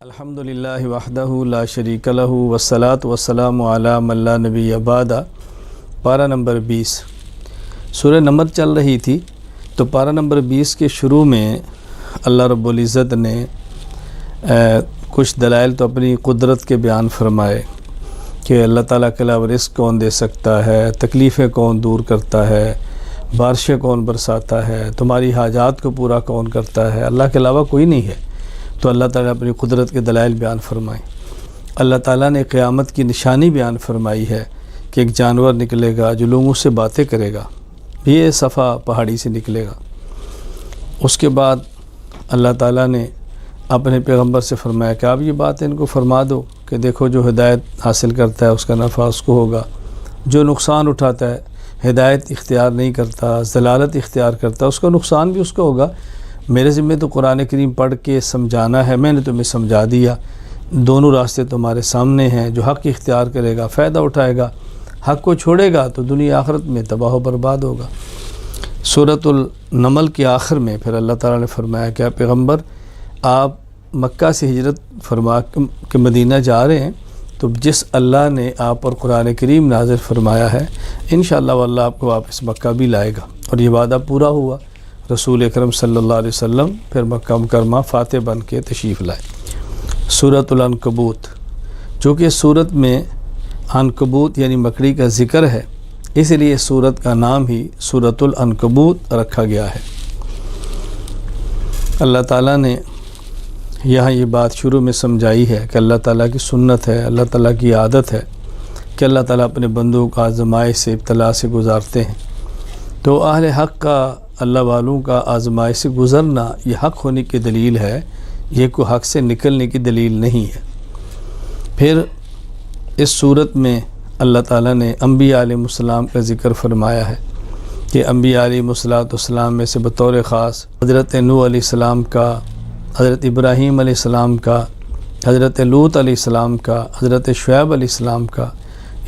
الحمدللہ وحدہ لا شریک لہ والصلاۃ والسلام علی من لا نبی بعد۔ پارہ نمبر 20 سورہ نمبر چل رہی تھی، تو پارہ نمبر 20 کے شروع میں اللہ رب العزت نے کچھ دلائل تو اپنی قدرت کے بیان فرمائے کہ اللہ تعالیٰ کے علاوہ رزق کون دے سکتا ہے، تکلیفیں کون دور کرتا ہے، بارشیں کون برساتا ہے، تمہاری حاجات کو پورا کون کرتا ہے، اللہ کے علاوہ کوئی نہیں ہے۔ تو اللہ تعالیٰ نے اپنی قدرت کے دلائل بیان فرمائے۔ اللہ تعالیٰ نے قیامت کی نشانی بیان فرمائی ہے کہ ایک جانور نکلے گا جو لوگوں سے باتیں کرے گا، یہ صفا پہاڑی سے نکلے گا۔ اس کے بعد اللہ تعالیٰ نے اپنے پیغمبر سے فرمایا کہ آپ یہ بات ان کو فرما دو کہ دیکھو جو ہدایت حاصل کرتا ہے اس کا نفع اس کو ہوگا، جو نقصان اٹھاتا ہے، ہدایت اختیار نہیں کرتا، ضلالت اختیار کرتا، اس کا نقصان بھی اس کو ہوگا۔ میرے ذمہ تو قرآن کریم پڑھ کے سمجھانا ہے، میں نے تمہیں سمجھا دیا، دونوں راستے تمہارے سامنے ہیں۔ جو حق اختیار کرے گا فائدہ اٹھائے گا، حق کو چھوڑے گا تو دنیا آخرت میں تباہ و برباد ہوگا۔ سورۃ النمل کے آخر میں پھر اللہ تعالیٰ نے فرمایا کہ پیغمبر آپ مکہ سے ہجرت فرما کے مدینہ جا رہے ہیں، تو جس اللہ نے آپ پر قرآن کریم نازل فرمایا ہے انشاءاللہ واللہ آپ کو واپس مکہ بھی لائے گا، اور یہ وعدہ پورا ہوا۔ رسول اکرم صلی اللہ علیہ وسلم پھر مکہ مکرمہ فاتح بن کے تشریف لائے۔ سورۃ العنکبوت، جو کہ سورت میں عنکبوت یعنی مکڑی کا ذکر ہے، اس لیے سورت کا نام ہی سورۃ العنکبوت رکھا گیا ہے۔ اللہ تعالیٰ نے یہاں یہ بات شروع میں سمجھائی ہے کہ اللہ تعالیٰ کی سنت ہے، اللہ تعالیٰ کی عادت ہے کہ اللہ تعالیٰ اپنے بندوں کا آزمائش سے ابتلا سے گزارتے ہیں۔ تو اہل حق کا، اللہ والوں کا آزمائش سے گزرنا یہ حق ہونے کی دلیل ہے، یہ کوئی حق سے نکلنے کی دلیل نہیں ہے۔ پھر اس صورت میں اللہ تعالیٰ نے انبیاء علیہ السلام کا ذکر فرمایا ہے کہ انبیاء علیہ السلام میں سے بطور خاص حضرت نوح علیہ السلام کا، حضرت ابراہیم علیہ السلام کا، حضرت لوط علیہ السلام کا، حضرت شعیب علیہ السلام کا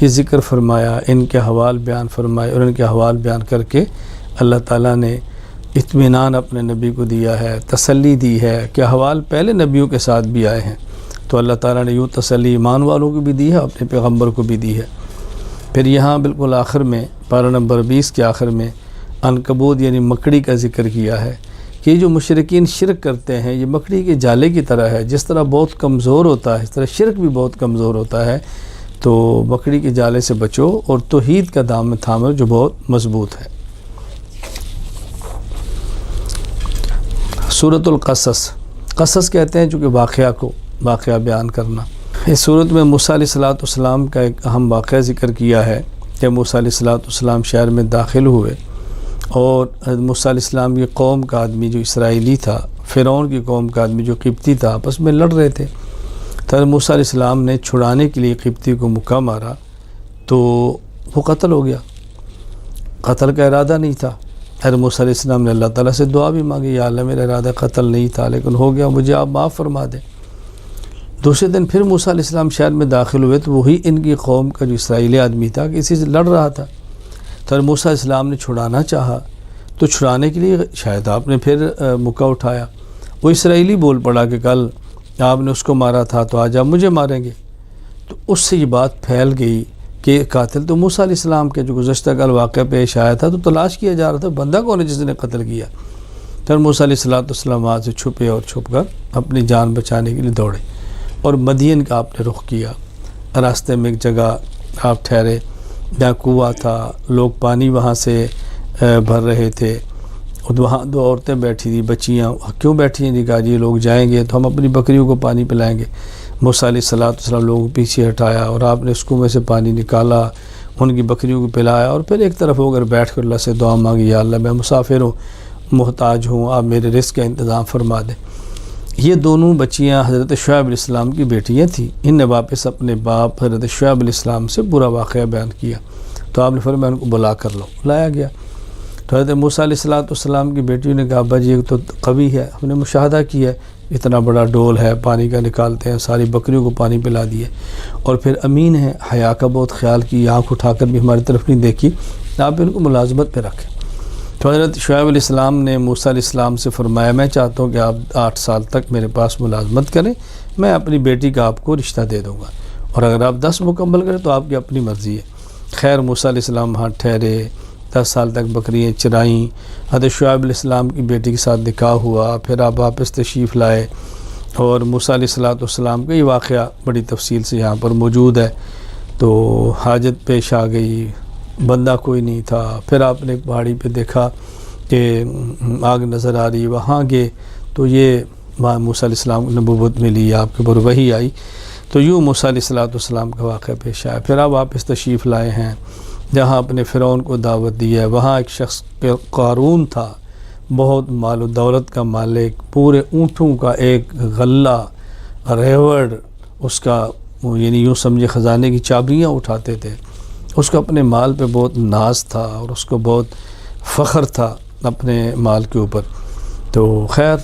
یہ ذکر فرمایا، ان کے حوال بیان فرمائے، اور ان کے حوال بیان کر کے اللہ تعالیٰ نے اطمینان اپنے نبی کو دیا ہے، تسلی دی ہے کہ حوال پہلے نبیوں کے ساتھ بھی آئے ہیں، تو اللہ تعالیٰ نے یوں تسلی ایمان والوں کو بھی دی ہے، اپنے پیغمبر کو بھی دی ہے۔ پھر یہاں بالکل آخر میں پارہ نمبر 20 کے آخر میں عنکبوت یعنی مکڑی کا ذکر کیا ہے کہ جو مشرکین شرک کرتے ہیں یہ مکڑی کے جالے کی طرح ہے، جس طرح بہت کمزور ہوتا ہے اس طرح شرک بھی بہت کمزور ہوتا ہے، تو مکڑی کے جالے سے بچو اور توحید کا دامن تھامو جو بہت مضبوط ہے۔ سورۃ القصص، قصص کہتے ہیں چونکہ واقعہ بیان کرنا۔ اس سورت میں موسیٰ علیہ السلام کا ایک اہم واقعہ ذکر کیا ہے کہ موسیٰ علیہ السلام شہر میں داخل ہوئے، اور موسیٰ علیہ السلام کی قوم کا آدمی جو اسرائیلی تھا، فرعون کی قوم کا آدمی جو قبطی تھا، آپس میں لڑ رہے تھے۔ تو موسیٰ علیہ السلام نے چھڑانے کے لیے قبطی کو مکہ مارا تو وہ قتل ہو گیا، قتل کا ارادہ نہیں تھا۔ حضرت موسیٰ علیہ السلام نے اللہ تعالیٰ سے دعا بھی مانگی، یا اللہ میرا ارادہ قتل نہیں تھا لیکن ہو گیا، مجھے آپ معاف فرما دیں۔ دوسرے دن پھر موسیٰ علیہ السلام شہر میں داخل ہوئے تو وہی ان کی قوم کا جو اسرائیلی آدمی تھا کسی سے لڑ رہا تھا، تو حضرت موسیٰ علیہ السلام نے چھڑانا چاہا، تو چھڑانے کے لیے شاید آپ نے پھر مکہ اٹھایا۔ وہ اسرائیلی بول پڑا کہ کل آپ نے اس کو مارا تھا تو آج آپ مجھے ماریں گے، تو اس سے یہ بات پھیل گئی کہ قاتل تو موسیٰ علیہ السلام کے جو گزشتہ کل واقعہ پیش آیا تھا، تو تلاش کیا جا رہا تھا بندہ کون ہے جس نے قتل کیا۔ پھر موسیٰ علیہ السلام وہاں سے چھپے اور چھپ کر اپنی جان بچانے کے لیے دوڑے، اور مدین کا آپ نے رخ کیا۔ راستے میں ایک جگہ آپ ٹھہرے جہاں کنواں تھا، لوگ پانی وہاں سے بھر رہے تھے، اور وہاں دو عورتیں بیٹھی تھیں، بچیاں کیوں بیٹھی ہیں؟ کہا جی لوگ جائیں گے تو ہم اپنی بکریوں کو پانی پلائیں گے۔ موسیٰ علیہ السلام لوگوں کو پیچھے ہٹایا اور آپ نے اس کنویں سے پانی نکالا، ان کی بکریوں کو پلایا، اور پھر ایک طرف ہو کر بیٹھ کر اللہ سے دعا مانگی، یا اللہ میں مسافر ہوں، محتاج ہوں، آپ میرے رزق کا انتظام فرما دیں۔ یہ دونوں بچیاں حضرت شعیب علیہ السلام کی بیٹیاں تھیں، ان نے واپس اپنے باپ حضرت شعیب علیہ السلام سے برا واقعہ بیان کیا، تو آپ نے فرمایا ان کو بلا کر لو، لایا گیا۔ تو حضرت موسیٰ علیہ السلام کی بیٹیوں نے کہا ابا جی تو قوی ہے، ہم نے مشاہدہ کیا ہے، اتنا بڑا ڈول ہے پانی کا نکالتے ہیں، ساری بکریوں کو پانی پلا دیے، اور پھر امین ہے، حیا کا بہت خیال کی، آنکھ اٹھا کر بھی ہماری طرف نہیں دیکھی، آپ ان کو ملازمت پہ رکھیں۔ تو حضرت شعیب علیہ السلام نے موسیٰ علیہ السلام سے فرمایا میں چاہتا ہوں کہ آپ 8 سال تک میرے پاس ملازمت کریں، میں اپنی بیٹی کا آپ کو رشتہ دے دوں گا، اور اگر آپ 10 مکمل کریں تو آپ کی اپنی مرضی ہے۔ خیر موسیٰ علیہ السلام وہاں ٹھہرے، 10 سال تک بکریاں چرائیں، حضرت شعیب علیہ السلام کی بیٹی کے ساتھ نکاح ہوا، پھر آپ واپس تشریف لائے، اور موسیٰ علیہ السلام کا یہ واقعہ بڑی تفصیل سے یہاں پر موجود ہے۔ تو حاجت پیش آ گئی، بندہ کوئی نہیں تھا، پھر آپ نے ایک پہاڑی پہ دیکھا کہ آگ نظر آ رہی، وہاں گئے تو یہ موسیٰ علیہ السلام کو نبوت ملی، آپ کے اوپر وحی آئی، تو یوں موسیٰ علیہ السلام کا واقعہ پیش آیا۔ پھر آپ واپس تشریف لائے ہیں جہاں اپنے فرعون کو دعوت دی ہے، وہاں ایک شخص قارون تھا، بہت مال و دولت کا مالک، پورے اونٹوں کا ایک غلہ ریوڑ اس کا، یعنی یوں سمجھے خزانے کی چابیاں اٹھاتے تھے، اس کو اپنے مال پہ بہت ناز تھا اور اس کو بہت فخر تھا اپنے مال کے اوپر۔ تو خیر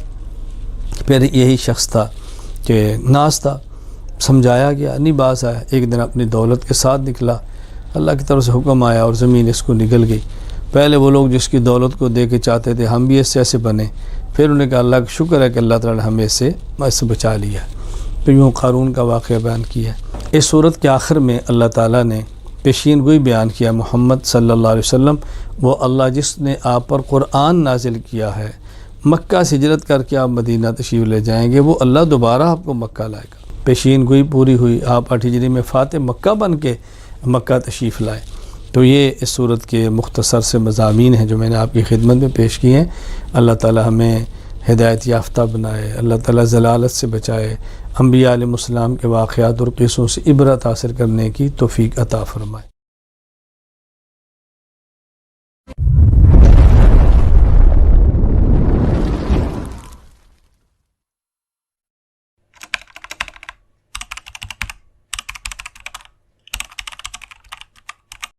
پھر یہی شخص تھا کہ ناز تھا، سمجھایا گیا نہیں باز آیا، ایک دن اپنی دولت کے ساتھ نکلا، اللہ کی طرف سے حکم آیا اور زمین اس کو نگل گئی۔ پہلے وہ لوگ جس کی دولت کو دے کے چاہتے تھے ہم بھی اس سے ایسے بنے، پھر انہوں نے کہا اللہ کا شکر ہے کہ اللہ تعالی نے ہمیں اس سے بچا لیا۔ تو یوں قارون کا واقعہ بیان کیا ہے۔ اس صورت کے آخر میں اللہ تعالیٰ نے پیشین گوئی بیان کیا، محمد صلی اللہ علیہ وسلم وہ اللہ جس نے آپ پر قرآن نازل کیا ہے، مکہ سے ہجرت کر کے آپ مدینہ تشریف لے جائیں گے، وہ اللہ دوبارہ آپ کو مکہ لائے گا۔ پیشین گوئی پوری ہوئی، آپ 8 ہجری میں فاتح مکہ بن کے مکہ تشریف لائے۔ تو یہ اس صورت کے مختصر سے مضامین ہیں جو میں نے آپ کی خدمت میں پیش کیے ہیں۔ اللہ تعالی ہمیں ہدایت یافتہ بنائے، اللہ تعالی ضلالت سے بچائے، انبیاء علیہ السلام کے واقعات اور قصوں سے عبرت حاصل کرنے کی توفیق عطا فرمائے۔